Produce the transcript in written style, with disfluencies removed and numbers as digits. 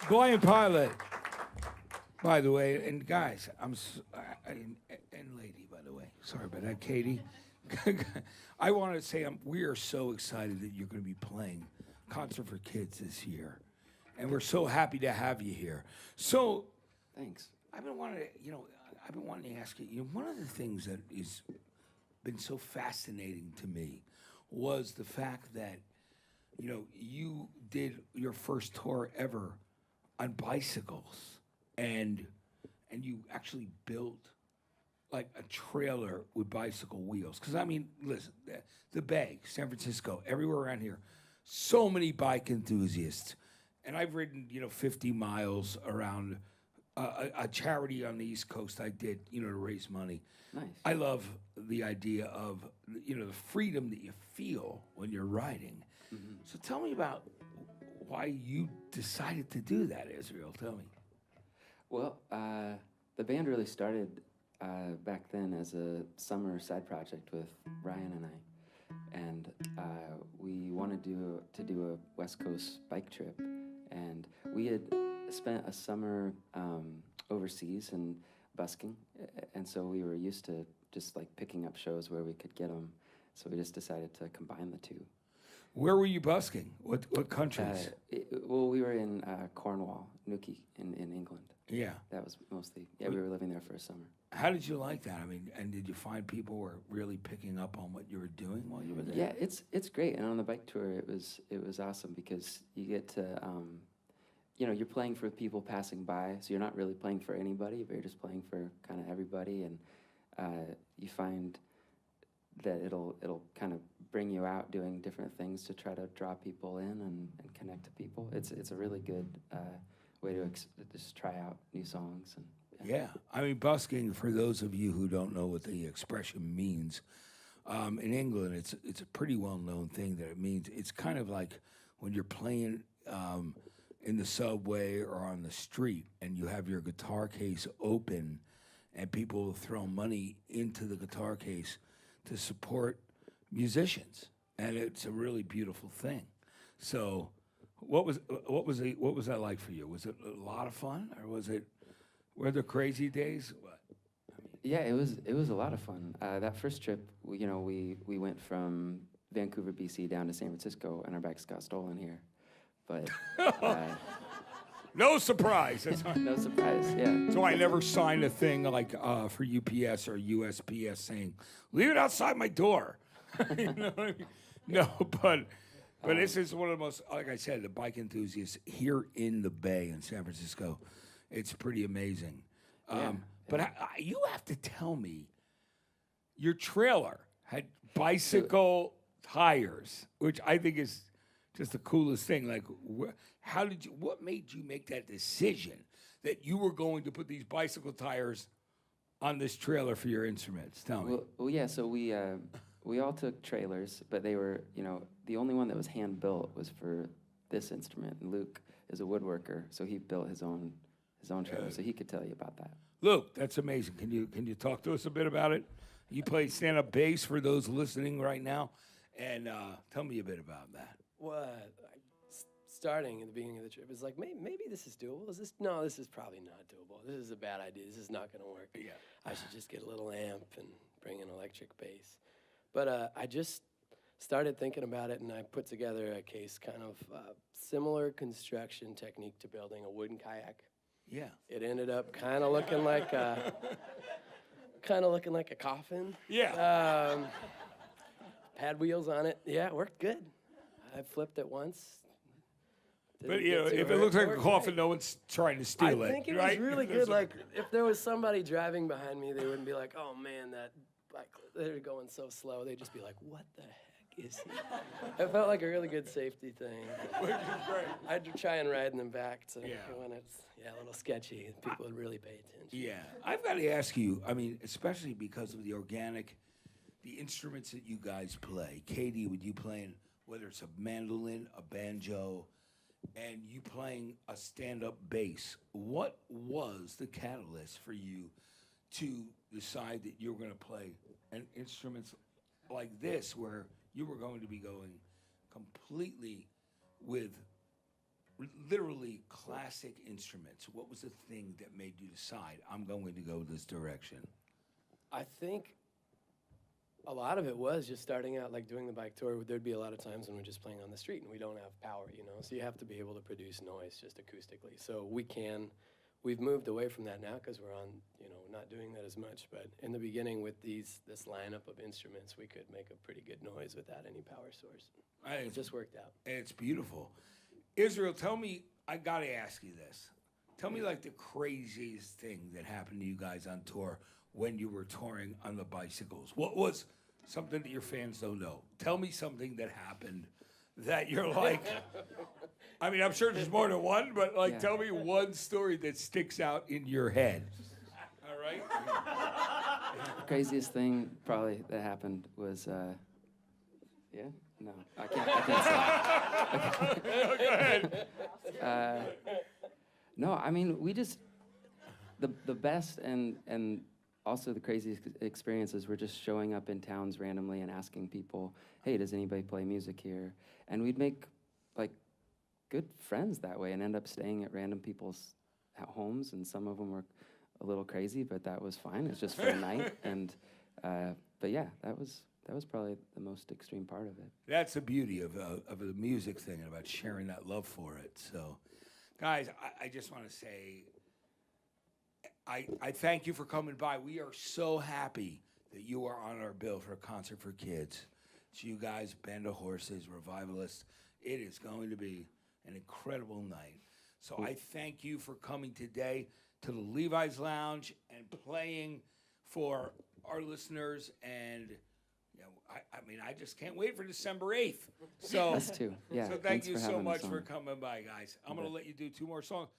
Blind Pilot, by the way, and guys, and lady, by the way, sorry about that, Katie. I want to say we are so excited that you're going to be playing Concert for Kids this year, and we're so happy to have you here. So, Thanks. I've been wanting to ask you. One of the things that is been so fascinating to me was the fact that you did your first tour ever on bicycles, and you actually built like a trailer with bicycle wheels. Because I mean, listen, the Bay, San Francisco, everywhere around here, so many bike enthusiasts, and I've ridden 50 miles around a charity on the East Coast. I did to raise money. Nice. I love the idea of the freedom that you feel when you're riding. Mm-hmm. So tell me about why you decided to do that, Israel. Tell me. Well, the band really started back then as a summer side project with Ryan and I, and we wanted to do a West Coast bike trip, and we had spent a summer overseas and busking, and so we were used to just like picking up shows where we could get them. So we just decided to combine the two. Where were you busking? What countries? Well, we were in Cornwall, Newquay, in England. Yeah. That was mostly, we were living there for a summer. How did you like that? I mean, and did you find people were really picking up on what you were doing while you were there? Yeah, it's great. And on the bike tour, it was awesome because you get to, you're playing for people passing by, so you're not really playing for anybody, but you're just playing for kind of everybody, and you find that it'll kind of bring you out doing different things to try to draw people in and connect to people. It's a really good way to just try out new songs. And yeah, I mean, busking, for those of you who don't know what the expression means, in England, it's a pretty well-known thing that it means. It's kind of like when you're playing in the subway or on the street and you have your guitar case open and people will throw money into the guitar case to support musicians, and it's a really beautiful thing. So, what was that like for you? Was it a lot of fun, or were there crazy days? What? Yeah, it was a lot of fun. That first trip, we went from Vancouver, BC, down to San Francisco, and our bikes got stolen here. But no surprise. No surprise. Yeah. So I never signed a thing like for UPS or USPS saying, "Leave it outside my door." You know what I mean? No, but this is one of the most, like I said, the bike enthusiasts here in the Bay in San Francisco. It's pretty amazing. But you have to tell me, your trailer had bicycle tires, which I think is just the coolest thing. Like, what made you make that decision that you were going to put these bicycle tires on this trailer for your instruments? Tell me. Well, yeah. So we all took trailers, but they were, the only one that was hand built was for this instrument. And Luke is a woodworker, so he built his own trailer, so he could tell you about that. Luke, that's amazing. Can you talk to us a bit about it? You play stand-up bass for those listening right now, and tell me a bit about that. Well, starting at the beginning of the trip, it's like, maybe this is doable. No, this is probably not doable. This is a bad idea. This is not going to work. Yeah. I should just get a little amp and bring an electric bass. But I just started thinking about it, and I put together a case kind of similar construction technique to building a wooden kayak. Yeah. It ended up kind of looking like a coffin. Yeah. Had wheels on it. Yeah, it worked good. I flipped it once. But if it looks like a coffin, no one's trying to steal it. I think it right? was really good. Like, if there was somebody driving behind me, they wouldn't be like, "Oh man, that bike, they're going so slow." They'd just be like, "What the heck is he?" It felt like a really good safety thing. I'd try and ride in them back to when it's a little sketchy. People would really pay attention. Yeah, I've got to ask you. I mean, especially because of the instruments that you guys play. Katie, with you playing, whether it's a mandolin, a banjo, and you playing a stand-up bass, what was the catalyst for you to decide that you were going to play instruments like this, where you were going to be going completely with literally classic instruments, what was the thing that made you decide, I'm going to go this direction? I think a lot of it was just starting out, like doing the bike tour. There'd be a lot of times when we're just playing on the street and we don't have power, you know? So you have to be able to produce noise just acoustically. So we've moved away from that now because we're on, you know, not doing that as much. But in the beginning with this lineup of instruments, we could make a pretty good noise without any power source. It just worked out. It's beautiful. Israel, tell me, I gotta ask you this. Tell me like the craziest thing that happened to you guys on tour when you were touring on the bicycles. What was something that your fans don't know? Tell me something that happened that you're like, I mean, I'm sure there's more than one, but like, tell me one story that sticks out in your head. All right? The craziest thing probably that happened was, yeah? No, I can't say. No, go ahead. No, I mean, we just, the best and also the craziest experiences were just showing up in towns randomly and asking people, hey, does anybody play music here? And we'd make, like, good friends that way and end up staying at random people's homes, and some of them were a little crazy, but that was fine. It's just for a night. And, but yeah, that was probably the most extreme part of it. That's the beauty of the music thing and about sharing that love for it. So, guys, I just want to say, I thank you for coming by. We are so happy that you are on our bill for a concert for kids. It's you guys, Band of Horses, Revivalists. It is going to be an incredible night. So I thank you for coming today to the Levi's Lounge and playing for our listeners. And you know, I mean, I just can't wait for December 8th. So, Us too. Yeah. so thank thanks you for so having much us on. for coming by, guys. I'm going to let you do two more songs.